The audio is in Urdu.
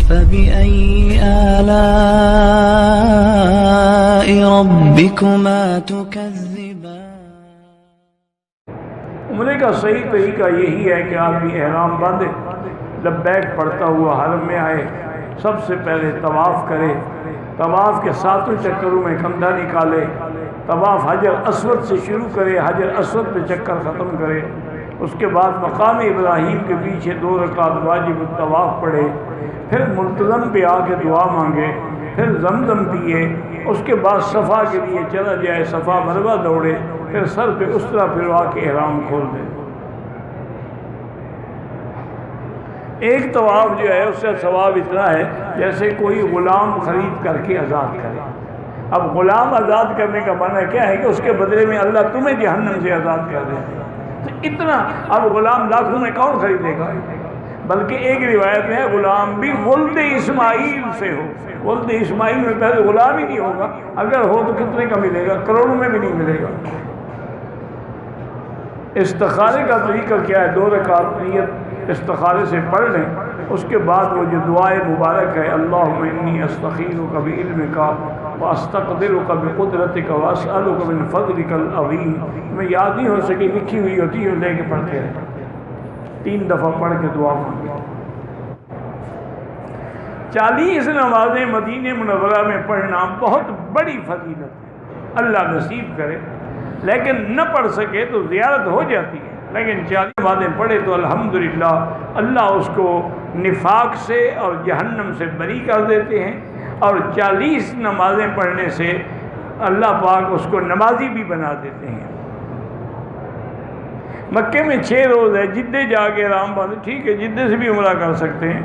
فبأي آلاء ربكما تكذبان۔ عمرے کا صحیح طریقہ یہی ہے کہ آدمی احرام باندھے، لبیک پڑھتا ہوا حرم میں آئے، سب سے پہلے طواف کرے، طواف کے 7 چکروں میں کندھا نکالے، طواف حجر اسود سے شروع کرے، حجر اسود پہ چکر ختم کرے، اس کے بعد مقام ابراہیم کے پیچھے 2 رکعت واجب الطواف پڑھے، پھر ملتزم پہ آ کے دعا مانگے، پھر زمزم پیے، اس کے بعد صفا کے لیے چلا جائے، صفا مروہ دوڑے، پھر سر پہ اس طرح پھروا کے احرام کھول دے۔ ایک طواف جو ہے اس سے ثواب اتنا ہے جیسے کوئی غلام خرید کر کے آزاد کرے۔ اب غلام آزاد کرنے کا معنی کیا ہے کہ اس کے بدلے میں اللہ تمہیں جہنم سے آزاد کر دے، تو اتنا اب غلام لاکھوں میں کون خریدے گا؟ بلکہ ایک روایت میں غلام بھی ولد اسماعیل سے ہو، ولد اسماعیل میں پہلے غلام ہی نہیں ہوگا، اگر ہو تو کتنے کا ملے گا؟ کروڑوں میں بھی نہیں ملے گا۔ استخارے کا طریقہ کیا ہے؟ 2 رکعت نیت استخارے سے پڑھ لیں، اس کے بعد وہ جو دعائے مبارک ہے، اللہم انی استخیرک بعلمک واستقدرک بقدرتک واسألک من فضلک العظیم، میں یاد نہیں ہو سکی، لکھی ہوئی ہوتی ہے، لے کے پڑھتے ہیں، 3 دفعہ پڑھ کے دعا مانگے۔ 40 نمازیں مدینہ منورہ میں پڑھنا بہت بڑی فضیلت ہے، اللہ نصیب کرے، لیکن نہ پڑھ سکے تو زیارت ہو جاتی ہے، لیکن 40 نمازیں پڑھے تو الحمدللہ اللہ اس کو نفاق سے اور جہنم سے بری کر دیتے ہیں، اور 40 نمازیں پڑھنے سے اللہ پاک اس کو نمازی بھی بنا دیتے ہیں۔ مکے میں 6 روز ہے، جدے جا کے احرام باندھے، ٹھیک ہے جدے سے بھی عمرہ کر سکتے ہیں،